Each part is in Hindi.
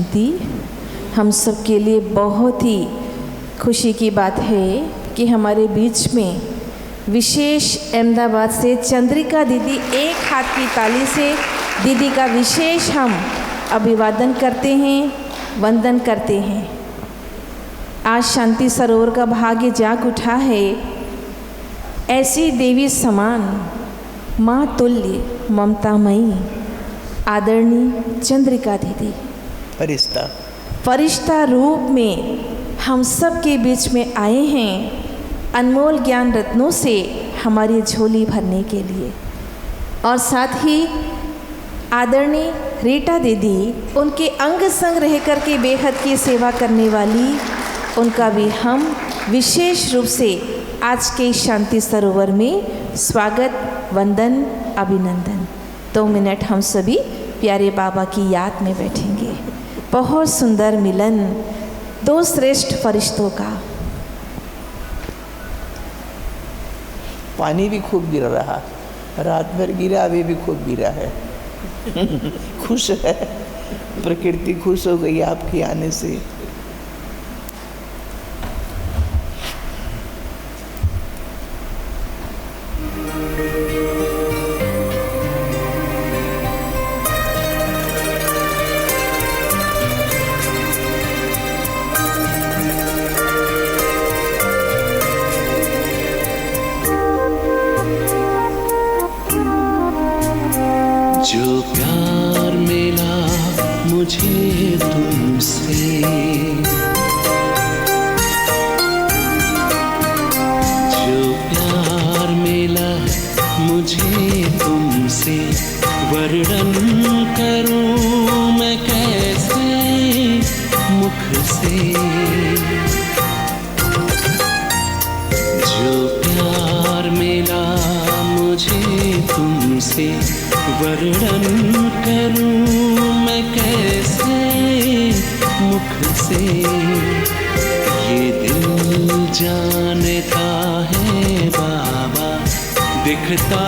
शांति। हम सब के लिए बहुत ही खुशी की बात है कि हमारे बीच में विशेष अहमदाबाद से चंद्रिका दीदी, एक हाथ की ताली से दीदी का विशेष हम अभिवादन करते हैं, वंदन करते हैं। आज शांति सरोवर का भाग्य जाग उठा है। ऐसी देवी समान, माँ तुल्य, ममतामयी, आदरणीय चंद्रिका दीदी फरिश्ता रूप में हम सब के बीच में आए हैं, अनमोल ज्ञान रत्नों से हमारी झोली भरने के लिए। और साथ ही आदरणीय रीटा दीदी, उनके अंग संग रह कर के बेहद की सेवा करने वाली, उनका भी हम विशेष रूप से आज के शांति सरोवर में स्वागत, वंदन, अभिनंदन। 2 मिनट हम सभी प्यारे बाबा की याद में बैठेंगे। बहुत सुंदर मिलन 2 श्रेष्ठ फरिश्तों का। पानी भी खूब गिर रहा, रात भर गिरा, अभी भी खूब गिरा है। खुश है, प्रकृति खुश हो गई आपके आने से। जो प्यार मिला मुझे तुमसे, जो प्यार मिला मुझे तुमसे, वर्णन करूं मैं कैसे मुख से। जो प्यार मिला मुझे तुमसे, वर्णन करूं मैं कैसे मुख से। ये दिल जानता है बाबा, दिखता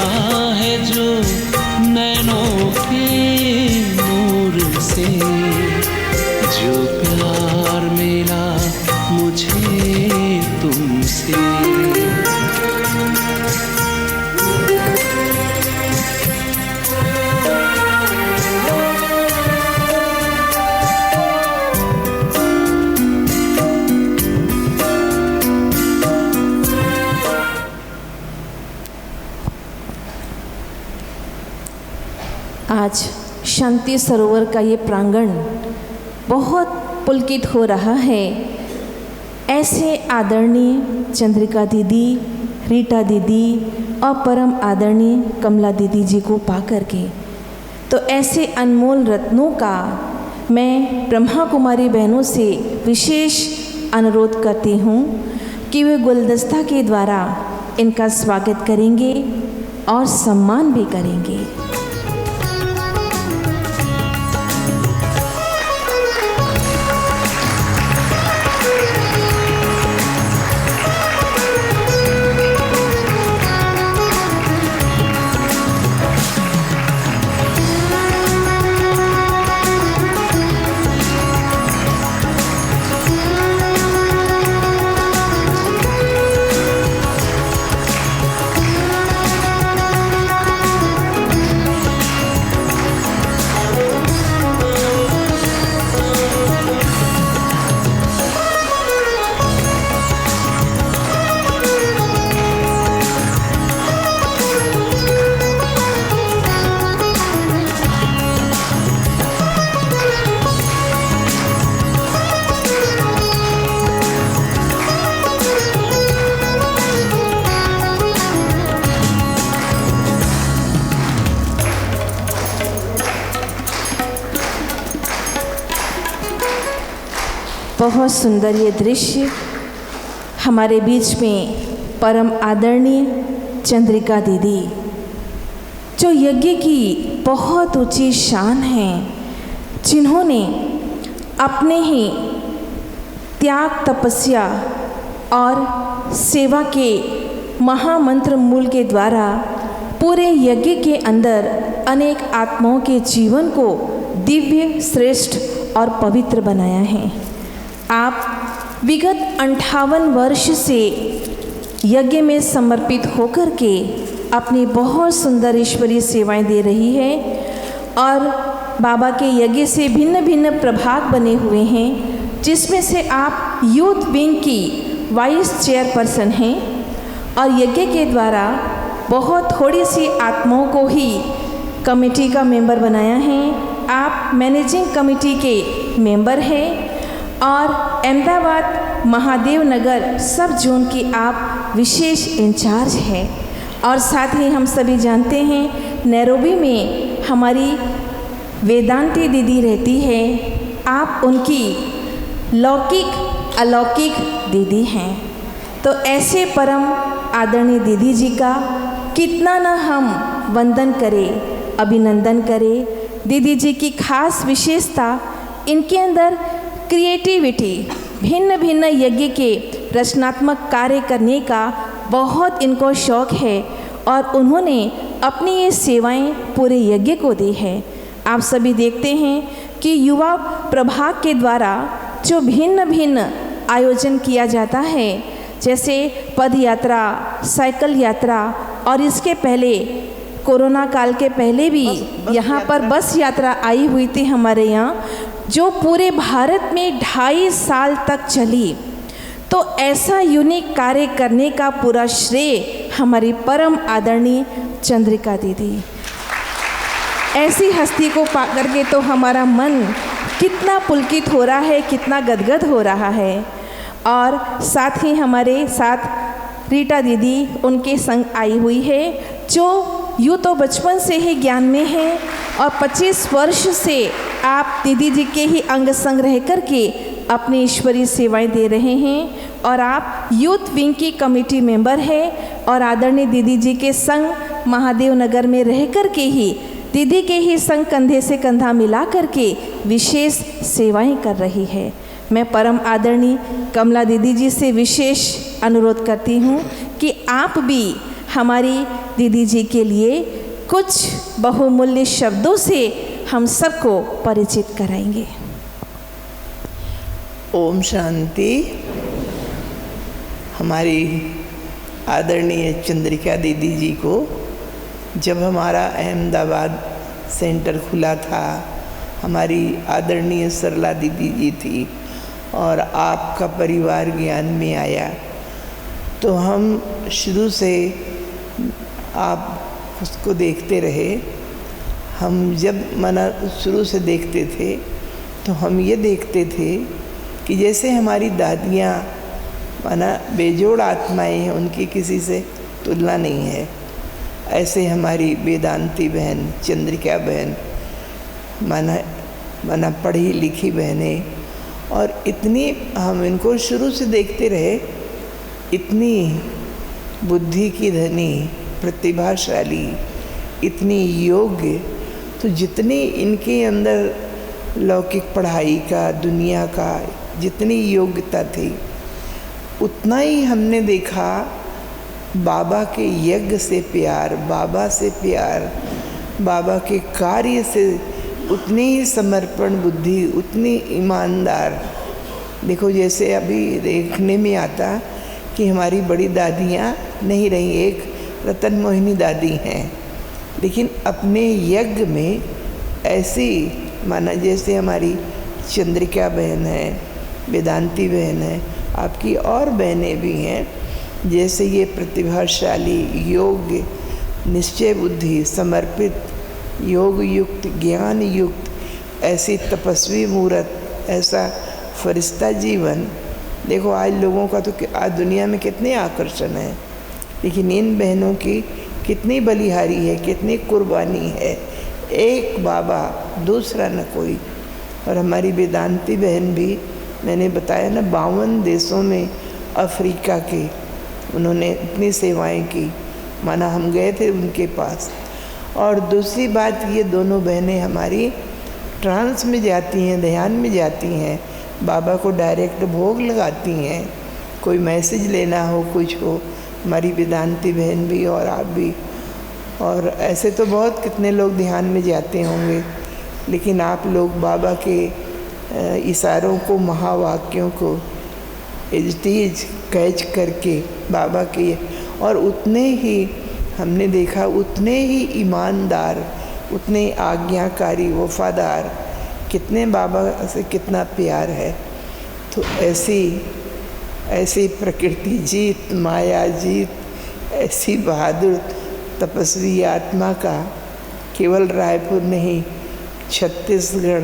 है जो नैनों के नूर से। जो प्यार मिला मुझे तुमसे, आज शांति सरोवर का ये प्रांगण बहुत पुलकित हो रहा है। ऐसे आदरणीय चंद्रिका दीदी, रीटा दीदी और परम आदरणीय कमला दीदी जी को पा करके, तो ऐसे अनमोल रत्नों का मैं ब्रह्मा कुमारी बहनों से विशेष अनुरोध करती हूँ कि वे गुलदस्ता के द्वारा इनका स्वागत करेंगे और सम्मान भी करेंगे। बहुत सुंदर ये दृश्य। हमारे बीच में परम आदरणीय चंद्रिका दीदी, जो यज्ञ की बहुत ऊंची शान है, जिन्होंने अपने ही त्याग, तपस्या और सेवा के महामंत्र मूल के द्वारा पूरे यज्ञ के अंदर अनेक आत्माओं के जीवन को दिव्य, श्रेष्ठ और पवित्र बनाया है। आप विगत 58 वर्ष से यज्ञ में समर्पित होकर के अपनी बहुत सुंदर ईश्वरीय सेवाएं दे रही है और बाबा के यज्ञ से भिन्न भिन्न प्रभाग बने हुए हैं, जिसमें से आप यूथ विंग की वाइस चेयरपर्सन हैं और यज्ञ के द्वारा बहुत थोड़ी सी आत्माओं को ही कमेटी का मेंबर बनाया है। आप मैनेजिंग कमेटी के मेंबर हैं और अहमदाबाद महादेव नगर सब जोन की आप विशेष इंचार्ज हैं। और साथ ही हम सभी जानते हैं नैरोबी में हमारी वेदांती दीदी रहती है, आप उनकी लौकिक अलौकिक दीदी हैं। तो ऐसे परम आदरणीय दीदी जी का कितना न हम वंदन करें, अभिनंदन करें। दीदी जी की खास विशेषता इनके अंदर क्रिएटिविटी, भिन्न भिन्न यज्ञ के रचनात्मक कार्य करने का बहुत इनको शौक है और उन्होंने अपनी ये सेवाएं पूरे यज्ञ को दी है। आप सभी देखते हैं कि युवा प्रभाग के द्वारा जो भिन्न भिन्न आयोजन किया जाता है, जैसे पद यात्रा, साइकिल यात्रा और इसके पहले कोरोना काल के पहले भी यहाँ पर बस यात्रा आई हुई थी हमारे यहाँ, जो पूरे भारत में 2.5 साल तक चली। तो ऐसा यूनिक कार्य करने का पूरा श्रेय हमारी परम आदरणीय चंद्रिका दीदी। ऐसी हस्ती को पाकर के तो हमारा मन कितना पुलकित हो रहा है, कितना गदगद हो रहा है। और साथ ही हमारे साथ रीटा दीदी उनके संग आई हुई है, जो यूँ तो बचपन से ही ज्ञान में है और 25 वर्ष से आप दीदी जी के ही अंग संग रह कर के अपनी ईश्वरीय सेवाएं दे रहे हैं। और आप यूथ विंग की कमेटी मेंबर है और आदरणीय दीदी जी के संग महादेव नगर में रह कर के ही दीदी के ही संग कंधे से कंधा मिला करके विशेष सेवाएं कर रही है। मैं परम आदरणीय कमला दीदी जी से विशेष अनुरोध करती हूँ कि आप भी हमारी दीदी जी के लिए कुछ बहुमूल्य शब्दों से हम सबको परिचित कराएंगे। ओम शांति। हमारी आदरणीय चंद्रिका दीदी जी को जब हमारा अहमदाबाद सेंटर खुला था, हमारी आदरणीय सरला दीदी जी थी और आपका परिवार ज्ञान में आया, तो हम शुरू से आप उसको देखते रहे। हम जब मना शुरू से देखते थे तो हम ये देखते थे कि जैसे हमारी दादियाँ माना बेजोड़ आत्माएं हैं, उनकी किसी से तुलना नहीं है। ऐसे हमारी वेदांती बहन, चंद्रिका बहन, माना पढ़ी लिखी बहनें, और इतनी हम इनको शुरू से देखते रहे, इतनी बुद्धि की धनी, प्रतिभाशाली, इतनी योग्य। तो जितनी इनके अंदर लौकिक पढ़ाई का, दुनिया का जितनी योग्यता थी, उतना ही हमने देखा बाबा के यज्ञ से प्यार, बाबा से प्यार, बाबा के कार्य से उतनी ही समर्पण बुद्धि, उतनी ईमानदार। देखो जैसे अभी देखने में आता कि हमारी बड़ी दादियाँ नहीं रही, एक रतन मोहिनी दादी हैं, लेकिन अपने यज्ञ में ऐसी माना जैसे हमारी चंद्रिका बहन है, वेदांती बहन है, आपकी और बहनें भी हैं, जैसे ये प्रतिभाशाली, योग्य, निश्चय बुद्धि, समर्पित, योग युक्त, ज्ञान युक्त, ऐसी तपस्वी मूर्त, ऐसा फरिश्ता जीवन। देखो आज लोगों का तो आज दुनिया में कितने आकर्षण है, लेकिन इन बहनों की कितनी बलिहारी है, कितनी कुर्बानी है। एक बाबा, दूसरा न कोई। और हमारी वेदांती बहन भी, मैंने बताया ना, 52 देशों में अफ्रीका के उन्होंने इतनी सेवाएं की, माना हम गए थे उनके पास। और दूसरी बात, ये दोनों बहनें हमारी ट्रांस में जाती हैं, ध्यान में जाती हैं, बाबा को डायरेक्ट भोग लगाती हैं। कोई मैसेज लेना हो, कुछ हो, हमारी वेदांती बहन भी और आप भी। और ऐसे तो बहुत कितने लोग ध्यान में जाते होंगे, लेकिन आप लोग बाबा के इशारों को, महावाक्यों को एज कैच करके बाबा के, और उतने ही हमने देखा उतने ही ईमानदार, उतने आज्ञाकारी, वफादार, कितने बाबा से कितना प्यार है। तो ऐसी प्रकृति जीत, माया जीत, ऐसी बहादुर तपस्वी आत्मा का केवल रायपुर नहीं, छत्तीसगढ़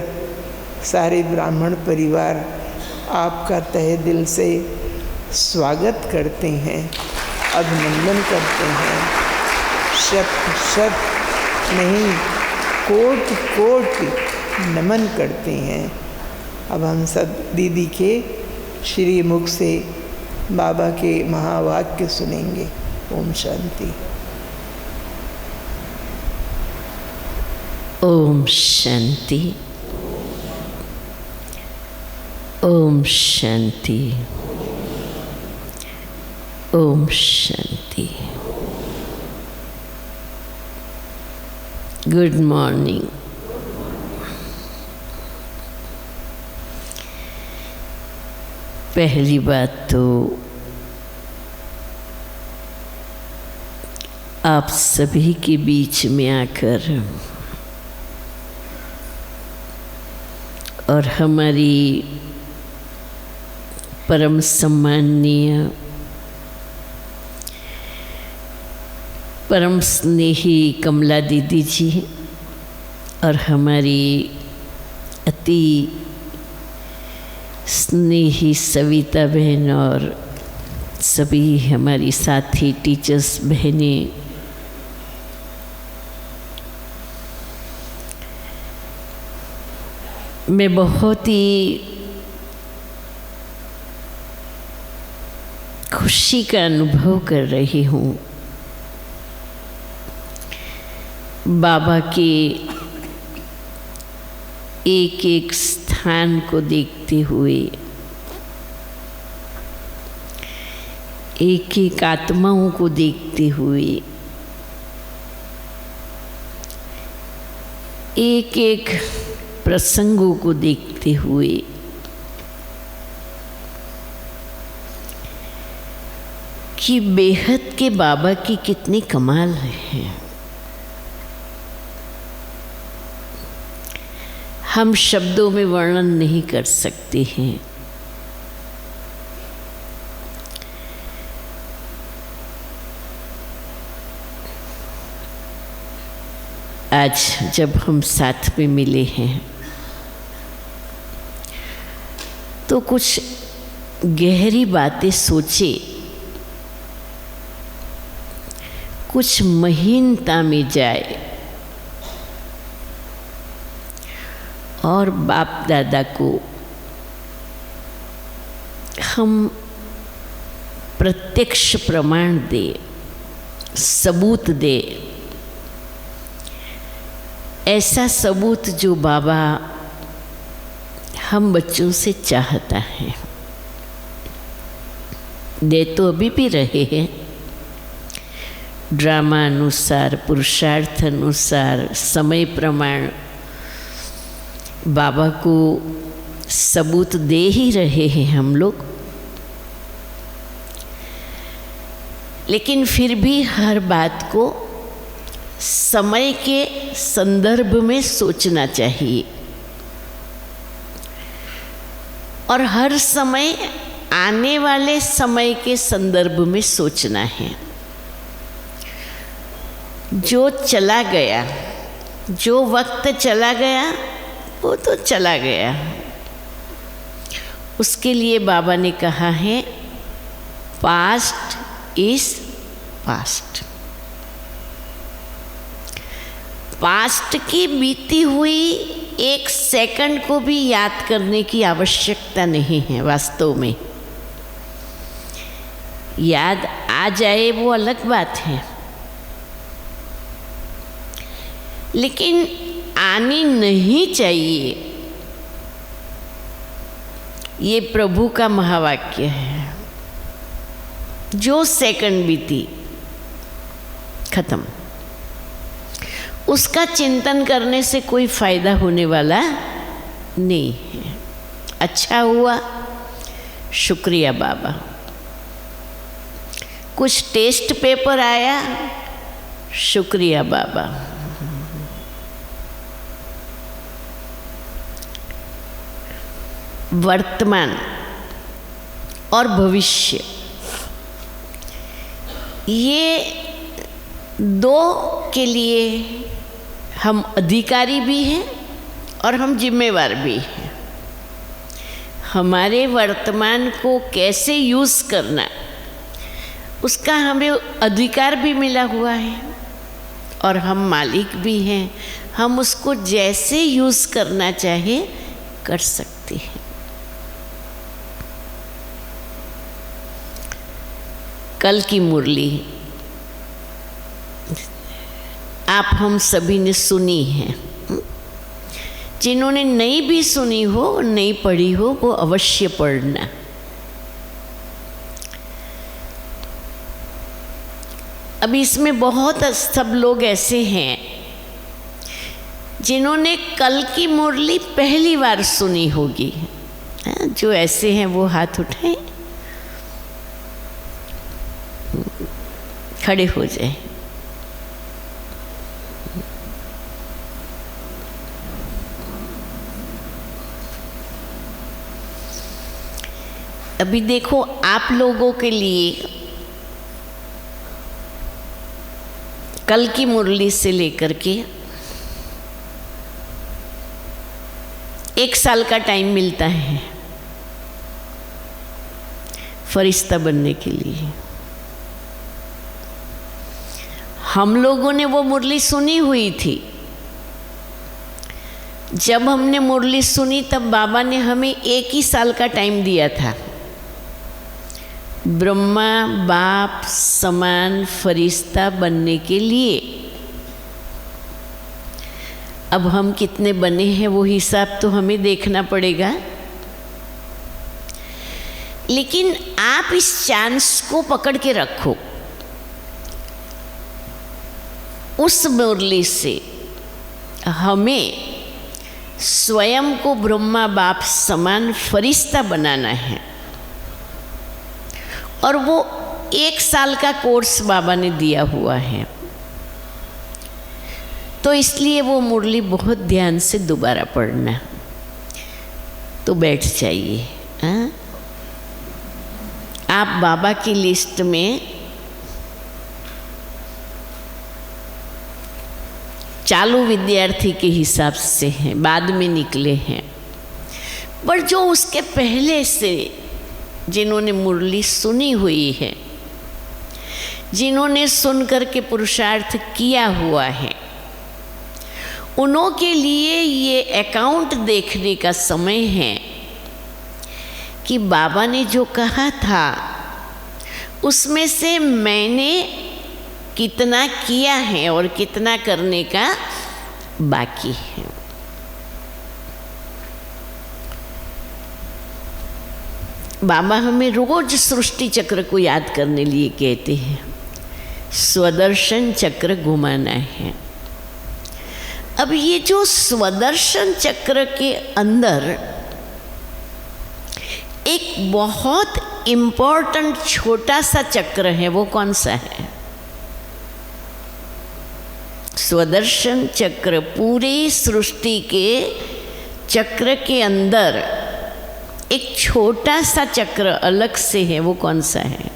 सारे ब्राह्मण परिवार आपका तहे दिल से स्वागत करते हैं, अभिनंदन करते हैं। शत नहीं, कोटि नमन करते हैं। अब हम सब दीदी के श्री मुख से बाबा के महावाक्य सुनेंगे। ओम शांति। ओम शांति। ओम शांति। ओम शांति। Good morning. पहली बात तो आप सभी के बीच में आकर और हमारी परम सम्माननीय, परम स्नेही कमला दीदी जी और हमारी अति स्नेही सविता बहन और सभी हमारी साथी टीचर्स बहनें, मैं बहुत ही खुशी का अनुभव कर रही हूँ बाबा के एक एक स्थान को देखते हुए, एक एक आत्माओं को देखते हुए, एक एक प्रसंगों को देखते हुए कि बेहद के बाबा की कितनी कमाल है। हम शब्दों में वर्णन नहीं कर सकते हैं। आज जब हम साथ में मिले हैं तो कुछ गहरी बातें सोचे, कुछ महीनता में जाए और बाप दादा को हम प्रत्यक्ष प्रमाण दे, सबूत दे, ऐसा सबूत जो बाबा हम बच्चों से चाहता है। दे तो अभी भी रहे हैं, ड्रामा अनुसार, पुरुषार्थ अनुसार, समय प्रमाण बाबा को सबूत दे ही रहे हैं हम लोग। लेकिन फिर भी हर बात को समय के संदर्भ में सोचना चाहिए और हर समय आने वाले समय के संदर्भ में सोचना है। जो चला गया, जो वक्त चला गया वो तो चला गया। उसके लिए बाबा ने कहा है पास्ट इज पास्ट। पास्ट की बीती हुई एक सेकंड को भी याद करने की आवश्यकता नहीं है। वास्तव में याद आ जाए वो अलग बात है, लेकिन आनी नहीं चाहिए। ये प्रभु का महावाक्य है। जो सेकंड बीती खत्म, उसका चिंतन करने से कोई फायदा होने वाला नहीं है। अच्छा हुआ, शुक्रिया बाबा। कुछ टेस्ट पेपर आया, शुक्रिया बाबा। वर्तमान और भविष्य, ये दो के लिए हम अधिकारी भी हैं और हम जिम्मेवार भी हैं। हमारे वर्तमान को कैसे यूज़ करना, उसका हमें अधिकार भी मिला हुआ है और हम मालिक भी हैं। हम उसको जैसे यूज़ करना चाहे कर सकते हैं। कल की मुरली आप हम सभी ने सुनी है। जिन्होंने नहीं भी सुनी हो, नहीं पढ़ी हो, वो अवश्य पढ़ना। अभी इसमें बहुत सब लोग ऐसे हैं जिन्होंने कल की मुरली पहली बार सुनी होगी। जो ऐसे हैं वो हाथ उठाएं, खड़े हो जाए। अभी देखो, आप लोगों के लिए कल की मुरली से लेकर के 1 साल का टाइम मिलता है फरिश्ता बनने के लिए। हम लोगों ने वो मुरली सुनी हुई थी। जब हमने मुरली सुनी तब बाबा ने हमें 1 ही साल का टाइम दिया था। ब्रह्मा बाप समान फरिश्ता बनने के लिए। अब हम कितने बने हैं वो हिसाब तो हमें देखना पड़ेगा, लेकिन आप इस चांस को पकड़ के रखो। उस मुरली से हमें स्वयं को ब्रह्मा बाप समान फरिश्ता बनाना है, और वो 1 साल का कोर्स बाबा ने दिया हुआ है। तो इसलिए वो मुरली बहुत ध्यान से दोबारा पढ़ना। तो बैठ जाइए। हाँ, आप बाबा की लिस्ट में चालू विद्यार्थी के हिसाब से हैं, बाद में निकले हैं। पर जो उसके पहले से जिन्होंने मुरली सुनी हुई है, जिन्होंने सुन करके पुरुषार्थ किया हुआ है, उन्हों के लिए ये अकाउंट देखने का समय है कि बाबा ने जो कहा था उसमें से मैंने कितना किया है और कितना करने का बाकी है। बाबा हमें रोज सृष्टि चक्र को याद करने लिए कहते हैं। स्वदर्शन चक्र घुमाना है। अब ये जो स्वदर्शन चक्र के अंदर एक बहुत इम्पोर्टेंट छोटा सा चक्र है, वो कौन सा है? स्वदर्शन चक्र पूरी सृष्टि के चक्र के अंदर एक छोटा सा चक्र अलग से है, वो कौन सा है?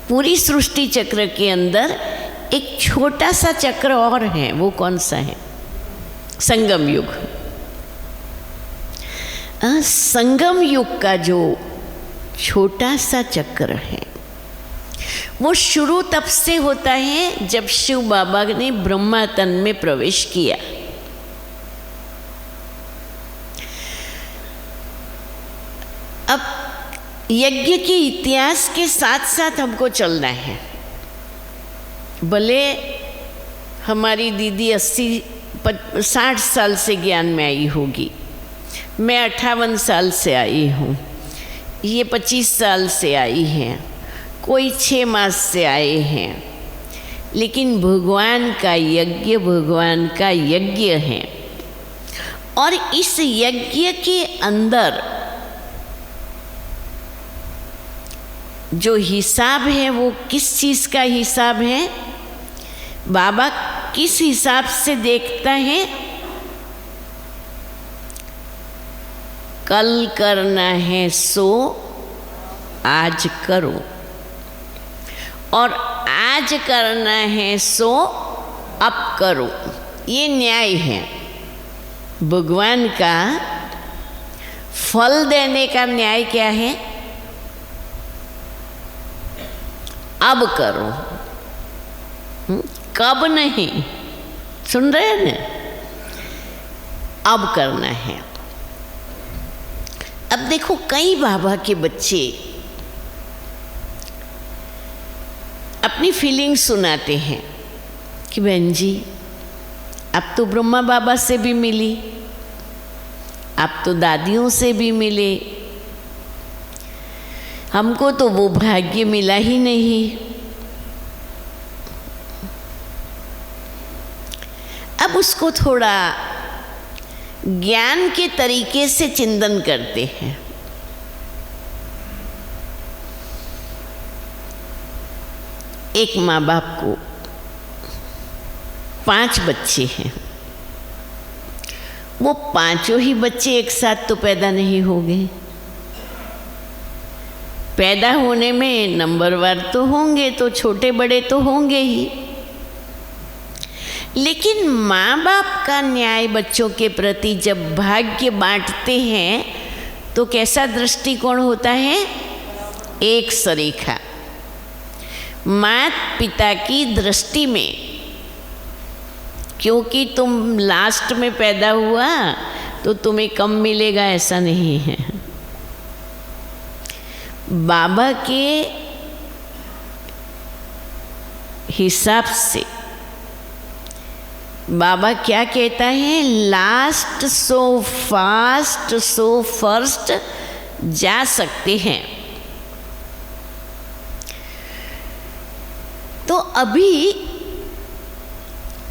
पूरी सृष्टि चक्र के अंदर एक छोटा सा चक्र और है, वो कौन सा है? संगम युग। संगम युग का जो छोटा सा चक्र है वो शुरू तब से होता है जब शिव बाबा ने ब्रह्मा तन में प्रवेश किया। अब यज्ञ के इतिहास के साथ साथ हमको चलना है। भले हमारी दीदी 80-60 साल से ज्ञान में आई होगी, मैं 58 साल से आई हूँ, ये 25 साल से आई हैं, कोई 6 मास से आए हैं, लेकिन भगवान का यज्ञ है और इस यज्ञ के अंदर जो हिसाब है वो किस चीज़ का हिसाब है? बाबा किस हिसाब से देखता है? कल करना है सो आज करो, और आज करना है सो अब करो। ये न्याय है भगवान का। फल देने का न्याय क्या है? अब करो, कब नहीं। सुन रहे हैं ना? अब करना है। अब देखो, कई बाबा के बच्चे अपनी फीलिंग सुनाते हैं कि बहन जी अब तो ब्रह्मा बाबा से भी मिली, अब तो दादियों से भी मिले, हमको तो वो भाग्य मिला ही नहीं। अब उसको थोड़ा ज्ञान के तरीके से चिंतन करते हैं। एक माँ बाप को 5 बच्चे हैं, वो 5 ही बच्चे एक साथ तो पैदा नहीं हो गए। पैदा होने में नंबरवार तो होंगे, तो छोटे बड़े तो होंगे ही, लेकिन माँ बाप का न्याय बच्चों के प्रति जब भाग्य बांटते हैं तो कैसा दृष्टिकोण होता है? एक सरीखा। माता पिता की दृष्टि में, क्योंकि तुम लास्ट में पैदा हुआ तो तुम्हें कम मिलेगा ऐसा नहीं है। बाबा के हिसाब से बाबा क्या कहता है? Last so fast so first जा सकते हैं। तो अभी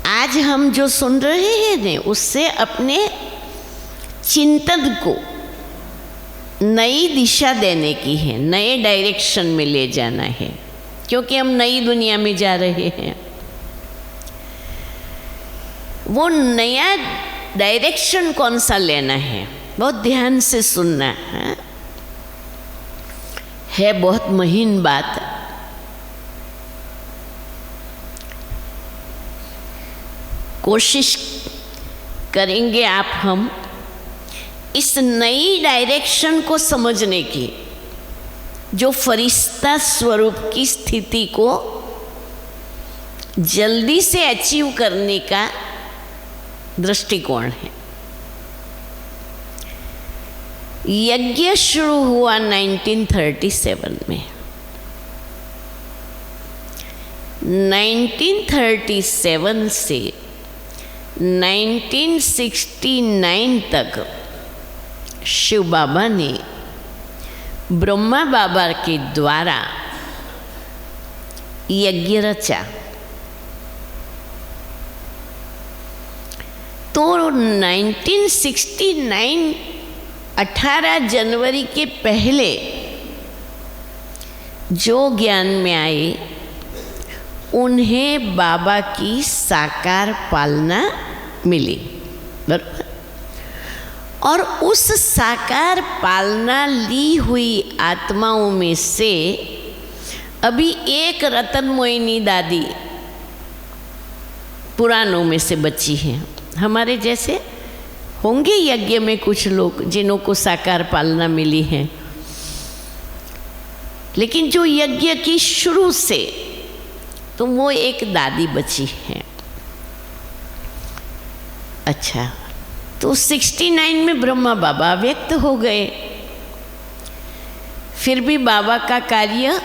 आज हम जो सुन रहे हैं ने, उससे अपने चिंतन को नई दिशा देने की है, नए डायरेक्शन में ले जाना है, क्योंकि हम नई दुनिया में जा रहे हैं। वो नया डायरेक्शन कौन सा लेना है, बहुत ध्यान से सुनना है बहुत महीन बात। कोशिश करेंगे हम इस नई डायरेक्शन को समझने की, जो फरिश्ता स्वरूप की स्थिति को जल्दी से अचीव करने का दृष्टिकोण है। यज्ञ शुरू हुआ 1937 में। 1937 से 1969 तक शिव बाबा ने ब्रह्मा बाबा के द्वारा यज्ञ रचा। तो 1969 18 जनवरी के पहले जो ज्ञान में आए, उन्हें बाबा की साकार पालना मिली, बराबर। और उस साकार पालना ली हुई आत्माओं में से अभी एक रतन मोहिनी दादी पुराणों में से बची हैं। हमारे जैसे होंगे यज्ञ में कुछ लोग जिन्हों को साकार पालना मिली है, लेकिन जो यज्ञ की शुरू से, तो वो एक दादी बची है। अच्छा, तो 69 में ब्रह्मा बाबा व्यक्त हो गए। फिर भी बाबा का कार्य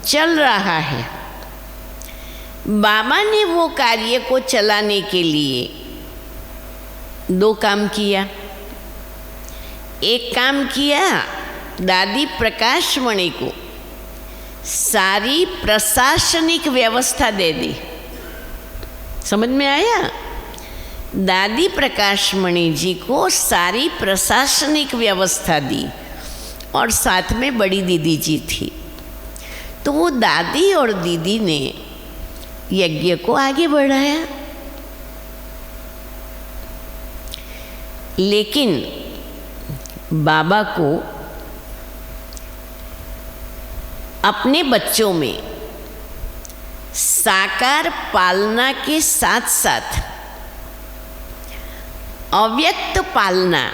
चल रहा है। बाबा ने वो कार्य को चलाने के लिए 2 काम किया। एक काम किया, दादी प्रकाशमणि को सारी प्रशासनिक व्यवस्था दे दी। समझ में आया? दादी प्रकाशमणि जी को सारी प्रशासनिक व्यवस्था दी और साथ में बड़ी दीदी जी थी। तो वो दादी और दीदी ने यज्ञ को आगे बढ़ाया। लेकिन बाबा को अपने बच्चों में साकार पालना के साथ साथ अव्यक्त पालना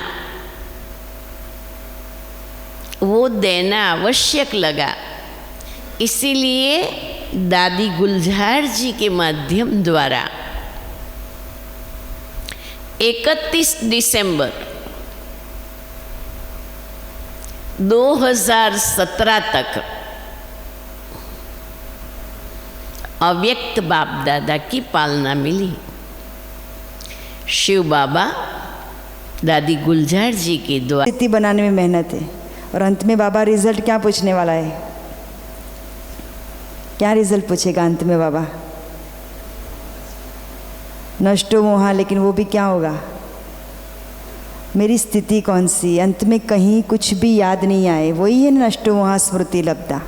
वो देना आवश्यक लगा। इसीलिए दादी गुलजार जी के माध्यम द्वारा 31 दिसंबर 2017 तक अव्यक्त बाप दादा की पालना मिली। शिव बाबा दादी गुलजार जी के द्वारा स्थिति बनाने में मेहनत है और अंत में बाबा रिजल्ट क्या पूछने वाला है? क्या रिजल्ट पूछेगा अंत में बाबा? नष्टो मोहा, लेकिन वो भी क्या होगा? मेरी स्थिति कौन सी? अंत में कहीं कुछ भी याद नहीं आए, वही है नष्टो मोहा स्मृति लब्धा,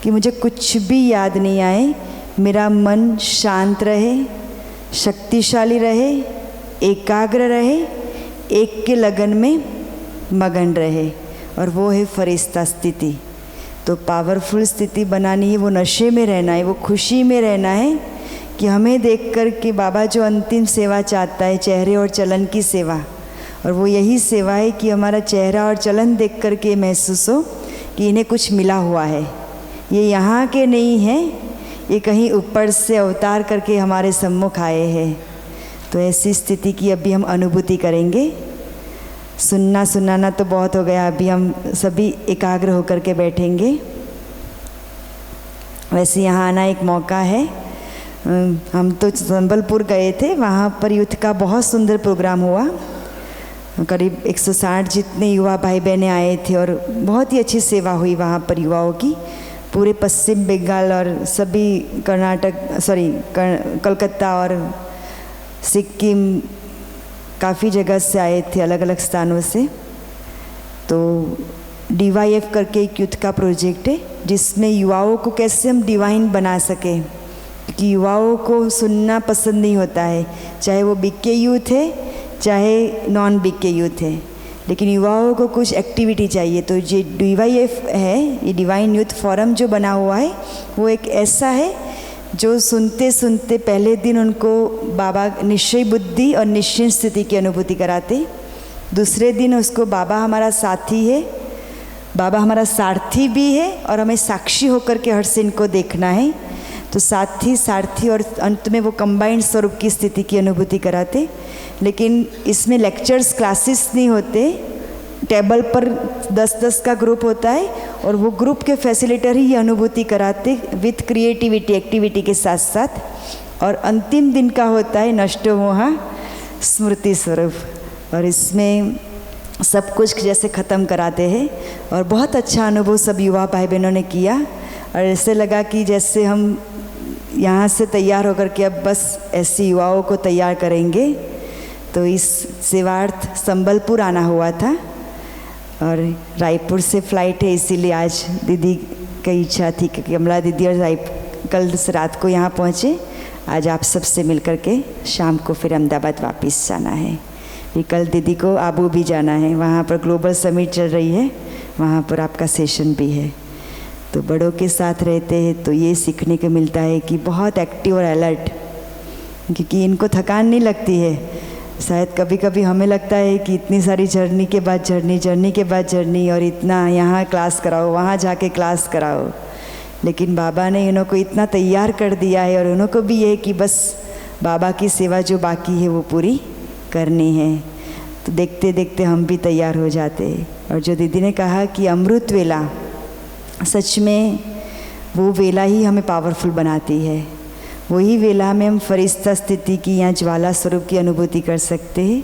कि मुझे कुछ भी याद नहीं आए, मेरा मन शांत रहे, शक्तिशाली रहे, एकाग्र रहे, एक के लगन में मगन रहे, और वो है फरिश्ता स्थिति। तो पावरफुल स्थिति बनानी है, वो नशे में रहना है, वो खुशी में रहना है कि हमें देखकर कि बाबा जो अंतिम सेवा चाहता है, चेहरे और चलन की सेवा, और वो यही सेवा है कि हमारा चेहरा और चलन देख कर के महसूस हो कि इन्हें कुछ मिला हुआ है, ये यहाँ के नहीं हैं, ये कहीं ऊपर से अवतार करके हमारे सम्मुख आए हैं। तो ऐसी स्थिति की अभी हम अनुभूति करेंगे। सुनना सुनाना तो बहुत हो गया, अभी हम सभी एकाग्र होकर के बैठेंगे। वैसे यहाँ आना एक मौका है। हम तो संबलपुर गए थे, वहाँ पर यूथ का बहुत सुंदर प्रोग्राम हुआ। करीब 160 जितने युवा भाई बहनें आए थे और बहुत ही अच्छी सेवा हुई वहाँ पर युवाओं की। पूरे पश्चिम बंगाल और सभी कलकत्ता और सिक्किम काफ़ी जगह से आए थे, अलग अलग स्थानों से। तो DYF करके एक यूथ का प्रोजेक्ट है जिसमें युवाओं को कैसे हम डिवाइन बना सकें, क्योंकि युवाओं को सुनना पसंद नहीं होता है, चाहे वो BK यूथ है चाहे नॉन BK यूथ है, लेकिन युवाओं को कुछ एक्टिविटी चाहिए। तो ये DYF है, ये डिवाइन यूथ फोरम जो बना हुआ है, वो एक ऐसा है जो सुनते सुनते पहले दिन उनको बाबा निश्चय बुद्धि और निश्चित स्थिति की अनुभूति कराते। दूसरे दिन उसको बाबा हमारा साथी है, बाबा हमारा सारथी भी है, और हमें साक्षी होकर के हर से इनको देखना है। तो साथी सारथी और अंत में वो कंबाइंड स्वरूप की स्थिति की अनुभूति कराते। लेकिन इसमें लेक्चर्स क्लासेस नहीं होते, टेबल पर 10-10 का ग्रुप होता है और वो ग्रुप के फैसिलिटेटर ही ये अनुभूति कराते विथ क्रिएटिविटी एक्टिविटी के साथ साथ। और अंतिम दिन का होता है नष्टो मोहा स्मृति स्वरूप, और इसमें सब कुछ जैसे ख़त्म कराते हैं। और बहुत अच्छा अनुभव सब युवा भाई बहनों ने किया, और ऐसे लगा कि जैसे हम यहाँ से तैयार होकर के अब बस ऐसे युवाओं को तैयार करेंगे। तो इस सेवार्थ संबलपुर आना हुआ था और रायपुर से फ़्लाइट है, इसीलिए आज दीदी की इच्छा थी कि कमला दीदी और कल रात को यहाँ पहुँचे। आज आप सबसे मिल कर के शाम को फिर अहमदाबाद वापस जाना है। फिर कल दीदी को आबू भी जाना है, वहाँ पर ग्लोबल समिट चल रही है, वहाँ पर आपका सेशन भी है। तो बड़ों के साथ रहते हैं तो ये सीखने को मिलता है कि बहुत एक्टिव और अलर्ट, क्योंकि इनको थकान नहीं लगती है। शायद कभी कभी हमें लगता है कि इतनी सारी जर्नी के बाद जर्नी के बाद जर्नी, और इतना यहाँ क्लास कराओ वहाँ जाके क्लास कराओ, लेकिन बाबा ने इन्हों को इतना तैयार कर दिया है, और उन्हों को भी ये है कि बस बाबा की सेवा जो बाकी है वो पूरी करनी है। तो देखते देखते हम भी तैयार हो जाते हैं। और जो दीदी ने कहा कि अमृत वेला, सच में वो वेला ही हमें पावरफुल बनाती है। वही वेला में हम फरिश्ता स्थिति की या ज्वाला स्वरूप की अनुभूति कर सकते हैं।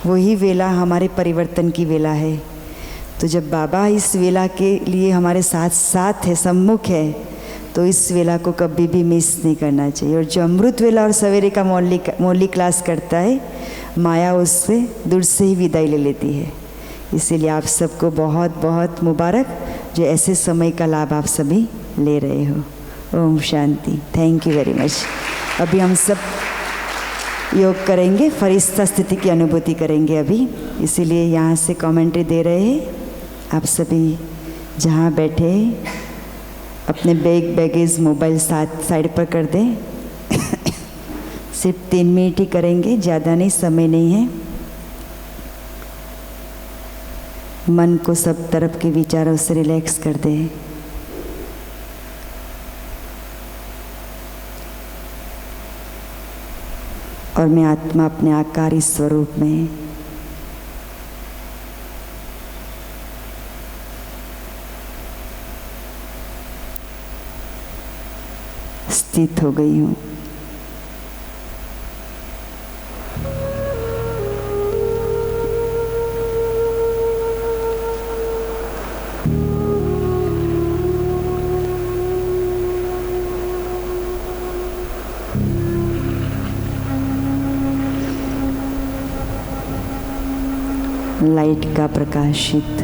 वही वेला हमारे परिवर्तन की वेला है। तो जब बाबा इस वेला के लिए हमारे साथ साथ है, सम्मुख है, तो इस वेला को कभी भी मिस नहीं करना चाहिए। और जो अमृत वेला और सवेरे का मौलिक क्लास करता है, माया उससे दूर से ही विदाई ले लेती है। इसीलिए आप सबको बहुत बहुत मुबारक जो ऐसे समय का लाभ आप सभी ले रहे हो। ओम शांति। Thank you very much. अभी हम सब योग करेंगे, फरिश्ता स्थिति की अनुभूति करेंगे अभी, इसीलिए यहाँ से कमेंट्री दे रहे हैं। आप सभी जहाँ बैठे अपने बैगेज मोबाइल साइड पर कर दें। सिर्फ 3 मिनट ही करेंगे, ज़्यादा नहीं, समय नहीं है। मन को सब तरफ के विचारों से रिलैक्स कर दें। और मैं आत्मा अपने आकारी स्वरूप में स्थित हो गई हूँ। लाइट का प्रकाशित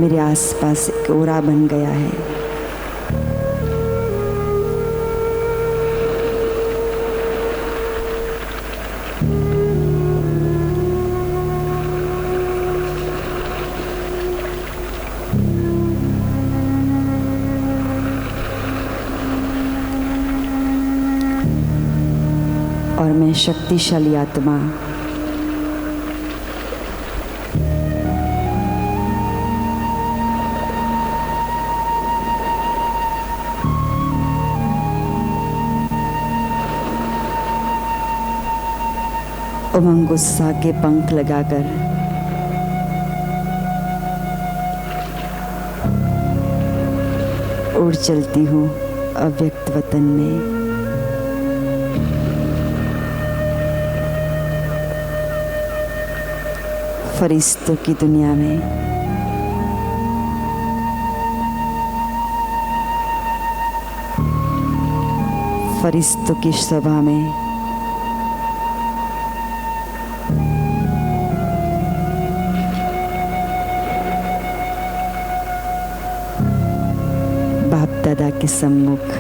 मेरे आसपास एक ओरा बन गया है। और मैं शक्तिशाली आत्मा उमंग उत्साह के पंख लगाकर उड़ चलती हूँ अव्यक्त वतन में। फरिश्तों की दुनिया में फरिश्तों की सभा में बाप दादा के सम्मुख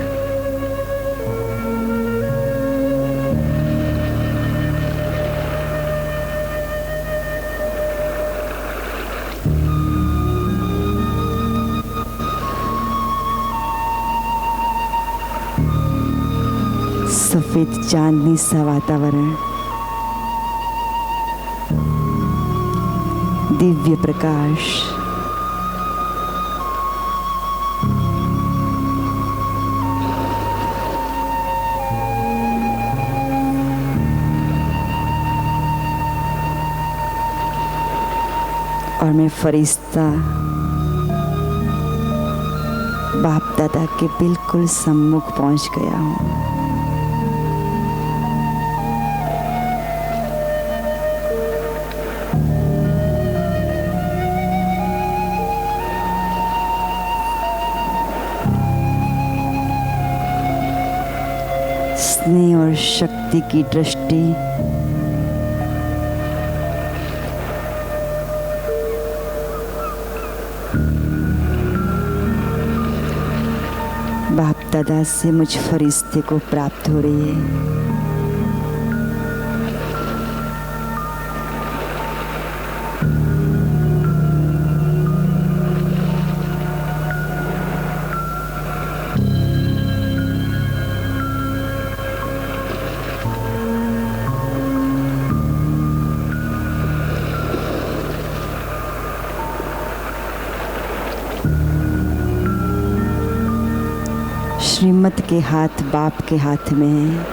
सफेद चांदनी सा वातावरण, दिव्य प्रकाश, और मैं फरिश्ता बाप दादा के बिल्कुल सम्मुख पहुंच गया हूँ। स्नेह और शक्ति की दृष्टि बाप दादा से मुझ फरिश्ते को प्राप्त हो रही है। श्रीमत के हाथ बाप के हाथ में है।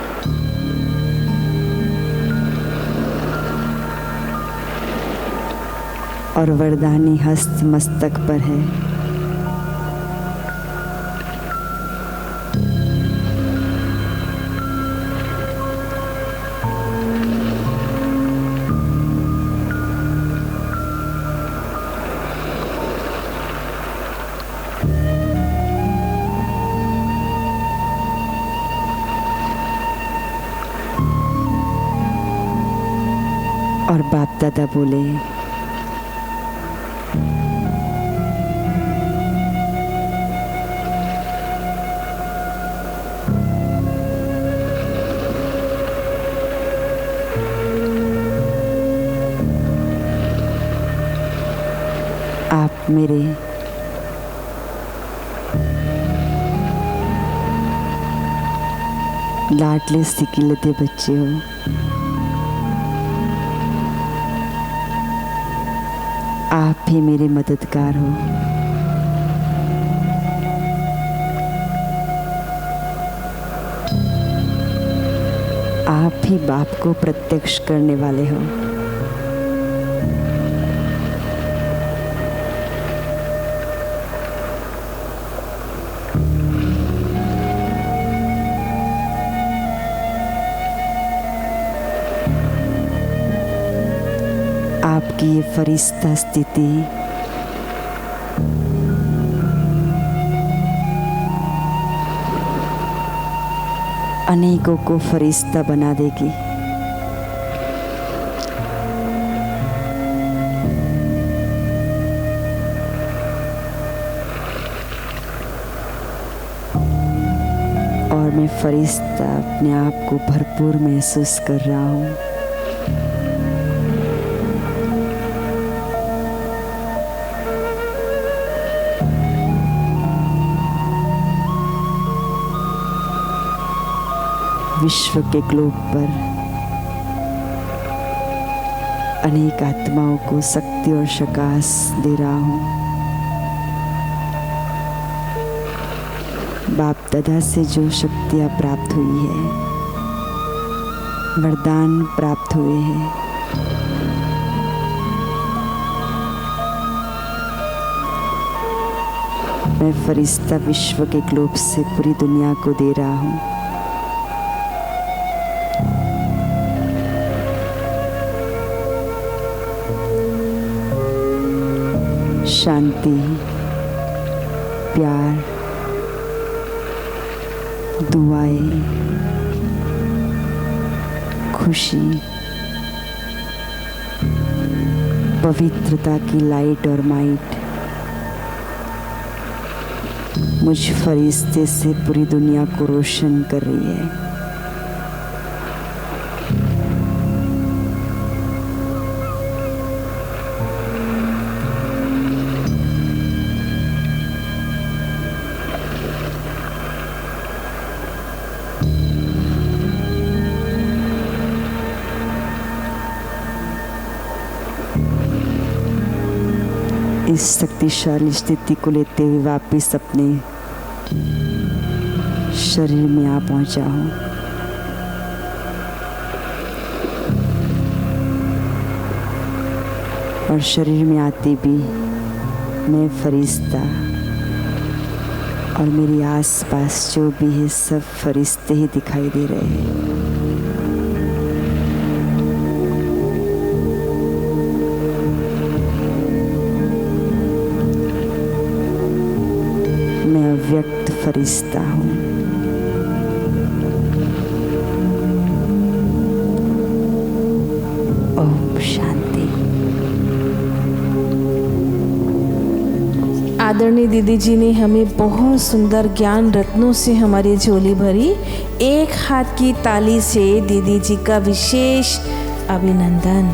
और वरदानी हस्त मस्तक पर है। और बाप दादा बोले, आप मेरे लाडले सिकिलते बच्चे हो। आप ही मेरे मददगार हो। आप ही बाप को प्रत्यक्ष करने वाले हो। आपकी ये फरिश्ता स्थिति अनेकों को फरिश्ता बना देगी। और मैं फरिश्ता अपने आप को भरपूर महसूस कर रहा हूँ। विश्व के ग्लोब पर अनेक आत्माओं को शक्ति और प्रकाश दे रहा हूँ। बाप दादा से जो शक्तियाँ प्राप्त हुई है, वरदान प्राप्त हुए हैं, मैं फरिश्ता विश्व के ग्लोब से पूरी दुनिया को दे रहा हूँ। शांति, प्यार, दुआएं, खुशी, पवित्रता की लाइट और माइट मुझ फरिश्ते से पूरी दुनिया को रोशन कर रही है। इस शक्तिशाली स्थिति को लेते हुए वापिस अपने शरीर में आ पहुंचा हूँ। और शरीर में आते भी मैं फरिश्ता और मेरे आसपास जो भी है सब फरिश्ते ही दिखाई दे रहे हैं। मैं अव्यक्त फरिश्ता हूँ। ओम शांति। आदरणीय दीदी जी ने हमें बहुत सुंदर ज्ञान रत्नों से हमारी झोली भरी। एक हाथ की ताली से दीदी जी का विशेष अभिनंदन।